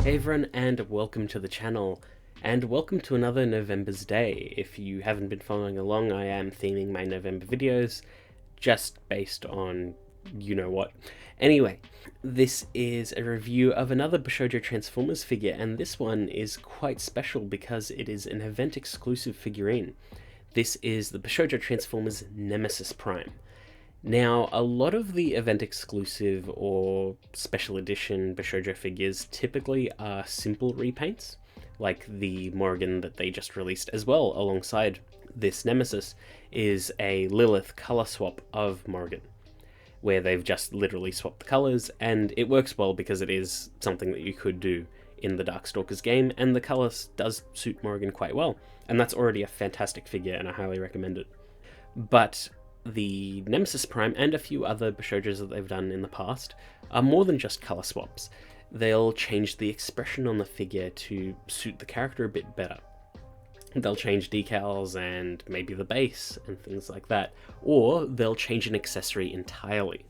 Hey everyone, and welcome to the channel, and welcome to another November's Day. If you haven't been following along, I am theming my November videos just based on you know what. Anyway, this is a review of another Bishoujo Transformers figure, and this one is quite special because it is an event exclusive figurine. This is the Bishoujo Transformers Nemesis Prime. Now, a lot of the event exclusive or special edition Bishoujo figures typically are simple repaints, like the Morrigan that they just released as well alongside this Nemesis is a Lilith color swap of Morrigan, where they've just literally swapped the colors, and it works well because it is something that you could do in the Darkstalkers game, and the colors does suit Morrigan quite well, and that's already a fantastic figure and I highly recommend it. But the Nemesis Prime and a few other Bishoujos that they've done in the past are more than just color swaps. They'll change the expression on the figure to suit the character a bit better. They'll change decals and maybe the base and things like that, or they'll change an accessory entirely.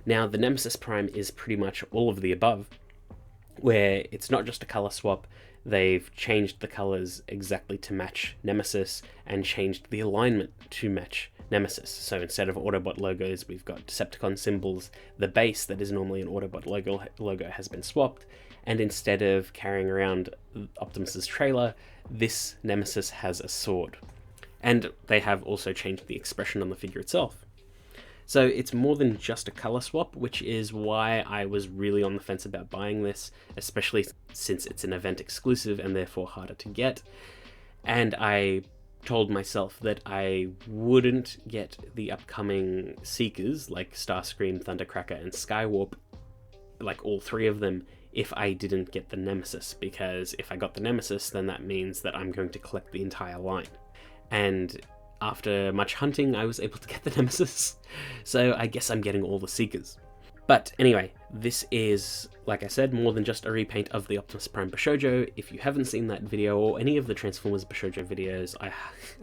Now, the Nemesis Prime is pretty much all of the above, where it's not just a color swap, they've changed the colors exactly to match Nemesis and changed the alignment to match Nemesis. So instead of Autobot logos, we've got Decepticon symbols. The base that is normally an Autobot logo has been swapped, and instead of carrying around Optimus's trailer, this Nemesis has a sword. And they have also changed the expression on the figure itself. So it's more than just a color swap, which is why I was really on the fence about buying this, especially since it's an event exclusive and therefore harder to get. And I told myself that I wouldn't get the upcoming Seekers, like Starscream, Thundercracker, and Skywarp, like all three of them, if I didn't get the Nemesis, because if I got the Nemesis, then that means that I'm going to collect the entire line. And after much hunting, I was able to get the Nemesis, so I guess I'm getting all the Seekers. But anyway, this is, like I said, more than just a repaint of the Optimus Prime Bishoujo. If you haven't seen that video or any of the Transformers Bishoujo videos,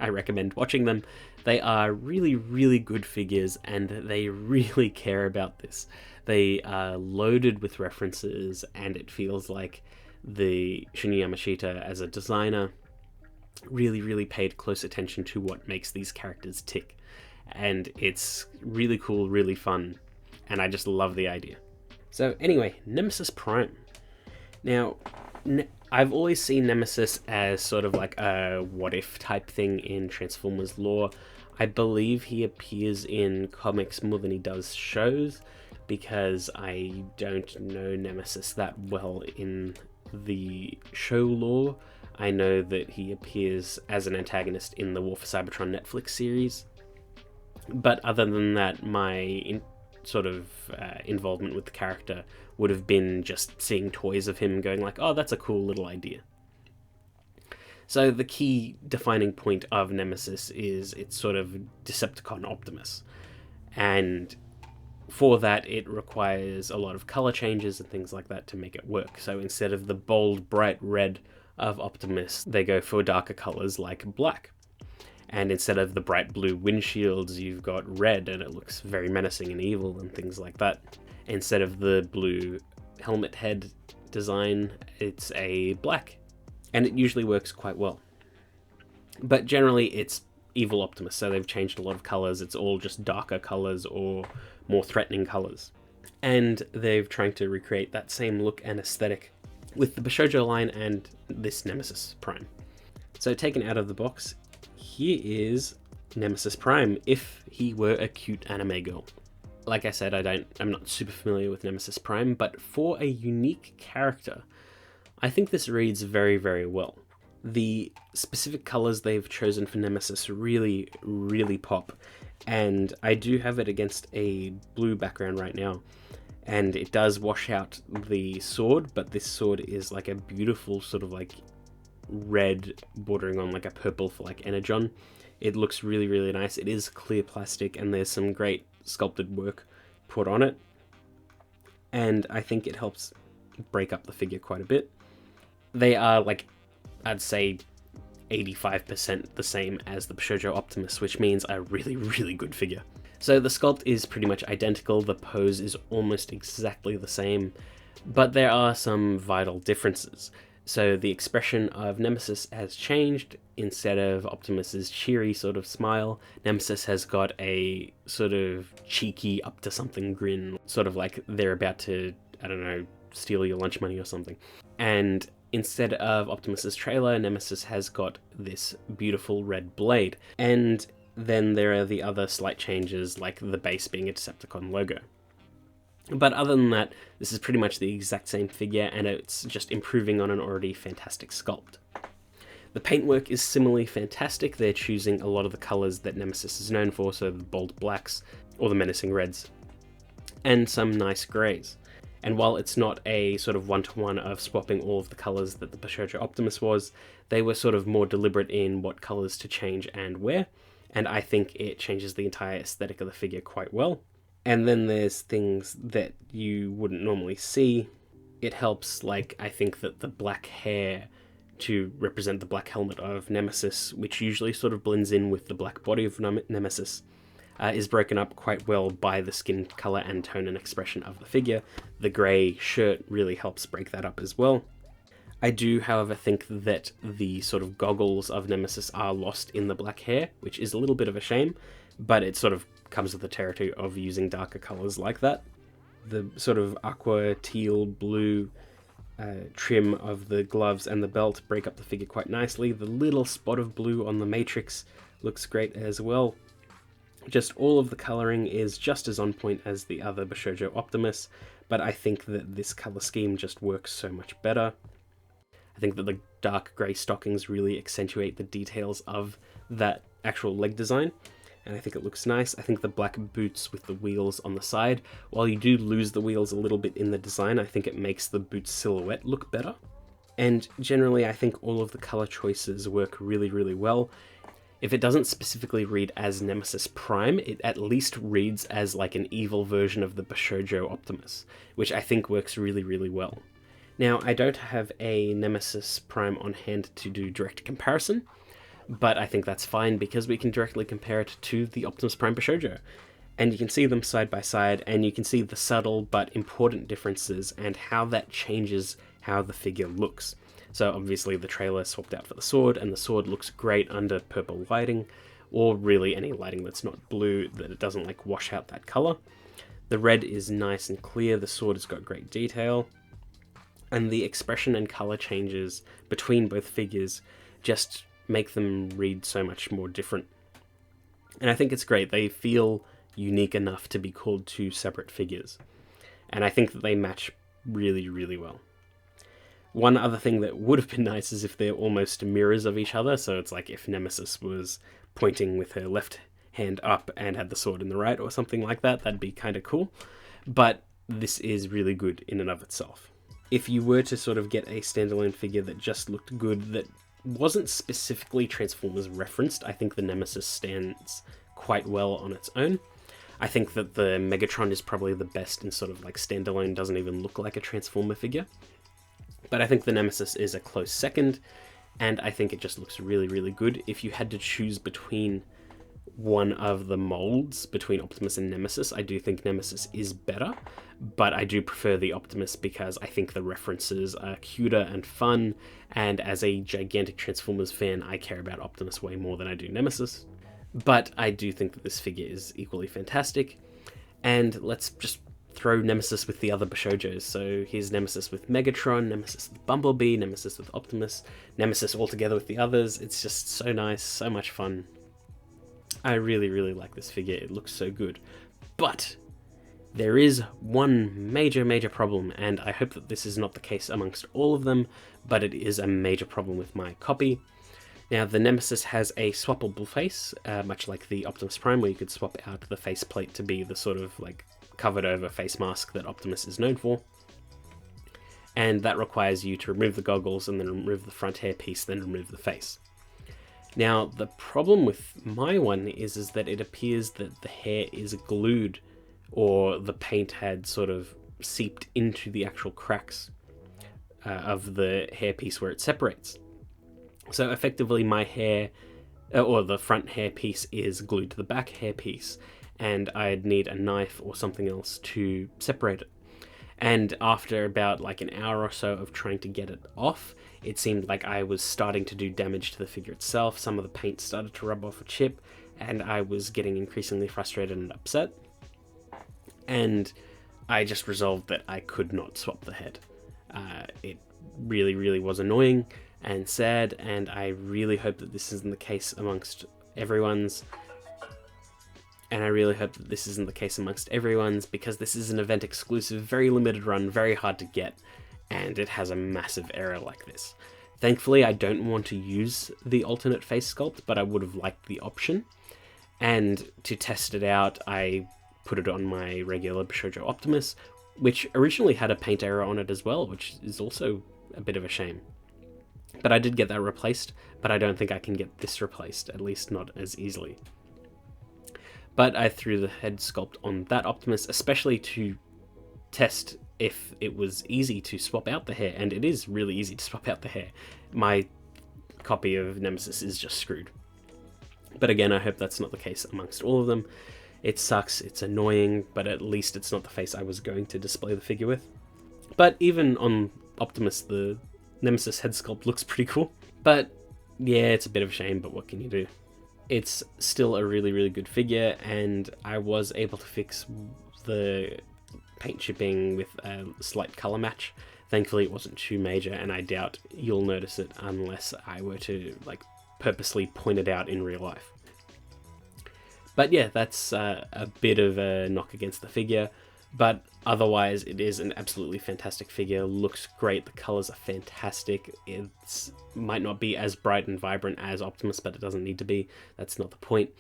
I recommend watching them. They are really, really good figures, and they really care about this. They are loaded with references, and it feels like the Shinya Yamashita, as a designer, really paid close attention to what makes these characters tick. And it's really cool, really fun, and I just love the idea. So anyway, Nemesis Prime. Now, I've always seen Nemesis as sort of like a what-if type thing in Transformers lore. I believe he appears in comics more than he does shows, because I don't know Nemesis that well in the show lore. I know that he appears as an antagonist in the War for Cybertron Netflix series, but other than that, my involvement with the character would have been just seeing toys of him going like, oh, that's a cool little idea. So the key defining point of Nemesis is it's sort of Decepticon Optimus, and for that it requires a lot of color changes and things like that to make it work. So instead of the bold bright red of Optimus, they go for darker colors like black. And instead of the bright blue windshields, you've got red, and it looks very menacing and evil and things like that. Instead of the blue helmet head design, it's a black, and it usually works quite well. But generally it's evil Optimus, so they've changed a lot of colors. It's all just darker colors or more threatening colors. And they've tried to recreate that same look and aesthetic with the Bishoujo line and this Nemesis Prime. So taken out of the box, here is Nemesis Prime if he were a cute anime girl. Like I said, I'm not super familiar with Nemesis Prime, but for a unique character, I think this reads very well. The specific colors they've chosen for Nemesis really pop, and I do have it against a blue background right now, and it does wash out the sword, but this sword is like a beautiful sort of like red bordering on like a purple for like Energon. It looks really nice. It is clear plastic, and there's some great sculpted work put on it, and I think it helps break up the figure quite a bit. They are, like, I'd say 85% the same as the Bishoujo Optimus, which means a really good figure. So the sculpt is pretty much identical, the pose is almost exactly the same, But there are some vital differences. So the expression of Nemesis has changed. Instead of Optimus's cheery sort of smile, Nemesis has got a sort of cheeky up to something grin, sort of like they're about to, I don't know, steal your lunch money or something. And instead of Optimus's trailer, Nemesis has got this beautiful red blade. And then there are the other slight changes, like the base being a Decepticon logo. But other than that, this is pretty much the exact same figure, and it's just improving on an already fantastic sculpt. The paintwork is similarly fantastic. They're choosing a lot of the colours that Nemesis is known for, so the bold blacks or the menacing reds, and some nice greys. And while it's not a sort of one-to-one of swapping all of the colours that the Bishoujo Optimus was, they were sort of more deliberate in what colours to change and where, and I think it changes the entire aesthetic of the figure quite well. And then there's things that you wouldn't normally see. It helps, like, I think that the black hair to represent the black helmet of Nemesis, which usually sort of blends in with the black body of Nemesis, is broken up quite well by the skin color and tone and expression of the figure. The grey shirt really helps break that up as well. I do, however, think that the sort of goggles of Nemesis are lost in the black hair, which is a little bit of a shame, but it sort of comes with the territory of using darker colours like that. The sort of aqua, teal, blue trim of the gloves and the belt break up the figure quite nicely. The little spot of blue on the matrix looks great as well. Just all of the colouring is just as on point as the other Bishoujo Optimus, but I think that this colour scheme just works so much better. I think that the dark grey stockings really accentuate the details of that actual leg design, and I think it looks nice. I think the black boots with the wheels on the side, while you do lose the wheels a little bit in the design, I think it makes the boot silhouette look better. And generally, I think all of the colour choices work really, really well. If it doesn't specifically read as Nemesis Prime, it at least reads as like an evil version of the Bishoujo Optimus, which I think works really, really well. Now, I don't have a Nemesis Prime on hand to do direct comparison, but I think that's fine because we can directly compare it to the Optimus Prime Bishoujo. And you can see them side by side, and you can see the subtle but important differences and how that changes how the figure looks. So obviously the trailer swapped out for the sword, and the sword looks great under purple lighting, or really any lighting that's not blue, that it doesn't like wash out that color. The red is nice and clear, the sword has got great detail, and the expression and color changes between both figures just make them read so much more different. And I think it's great. They feel unique enough to be called two separate figures, and I think that they match really, really well. One other thing that would have been nice is if they're almost mirrors of each other, so it's like if Nemesis was pointing with her left hand up and had the sword in the right or something like that, that'd be kind of cool. But this is really good in and of itself. If you were to sort of get a standalone figure that just looked good, that wasn't specifically Transformers referenced, I think the Nemesis stands quite well on its own. I think that the Megatron is probably the best in sort of like standalone, doesn't even look like a Transformer figure. But I think the Nemesis is a close second, and I think it just looks really, really good. If you had to choose between one of the molds, between Optimus and Nemesis, I do think Nemesis is better, but I do prefer the Optimus because I think the references are cuter and fun, and as a gigantic Transformers fan, I care about Optimus way more than I do Nemesis. But I do think that this figure is equally fantastic, and let's just throw Nemesis with the other Bishoujos. So here's Nemesis with Megatron, Nemesis with Bumblebee, Nemesis with Optimus, Nemesis all together with the others. It's just so nice, so much fun. I really, really like this figure. It looks so good. But there is one major, major problem, and I hope that this is not the case amongst all of them, but it is a major problem with my copy. Now, the Nemesis has a swappable face, much like the Optimus Prime, where you could swap out the faceplate to be the sort of like covered over face mask that Optimus is known for. And that requires you to remove the goggles and then remove the front hair piece, then remove the face. Now, the problem with my one is that it appears that the hair is glued, or the paint had sort of seeped into the actual cracks of the hairpiece where it separates. So effectively my hair, or the front hair piece, is glued to the back hair piece, and I'd need a knife or something else to separate it. And after about like an hour or so of trying to get it off, it seemed like I was starting to do damage to the figure itself. Some of the paint started to rub off a chip, and I was getting increasingly frustrated and upset. And I just resolved that I could not swap the head. It really, really was annoying and sad, and I really hope that this isn't the case amongst everyone's. And I really hope that this isn't the case amongst everyone's, because this is an event exclusive, very limited run, very hard to get, and it has a massive error like this. Thankfully, I don't want to use the alternate face sculpt, but I would have liked the option. And to test it out, I put it on my regular Bishoujo Optimus, which originally had a paint error on it as well, which is also a bit of a shame. But I did get that replaced, but I don't think I can get this replaced, at least not as easily. But I threw the head sculpt on that Optimus, especially to test if it was easy to swap out the hair, and it is really easy to swap out the hair. My copy of Nemesis is just screwed. But again, I hope that's not the case amongst all of them. It sucks, it's annoying, but at least it's not the face I was going to display the figure with. But even on Optimus, the Nemesis head sculpt looks pretty cool. But yeah, it's a bit of a shame, but what can you do? It's still a really, really good figure, and I was able to fix the paint chipping with a slight color match. Thankfully, it wasn't too major, and I doubt you'll notice it unless I were to like purposely point it out in real life. But yeah, that's a bit of a knock against the figure, but otherwise it is an absolutely fantastic figure. Looks great, the colors are fantastic. It might not be as bright and vibrant as Optimus, but it doesn't need to be. That's not the point.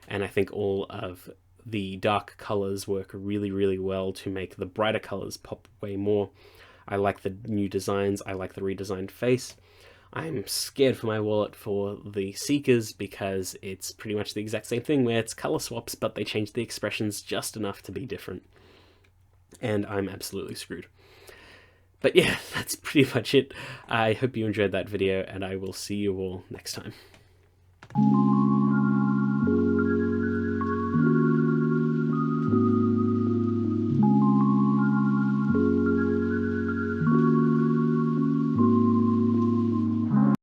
And I think all of the dark colors work really, really well to make the brighter colors pop way more. I like the new designs, I like the redesigned face. I'm scared for my wallet for the Seekers, because it's pretty much the exact same thing where it's color swaps, but they change the expressions just enough to be different. And I'm absolutely screwed. But yeah, that's pretty much it. I hope you enjoyed that video, and I will see you all next time.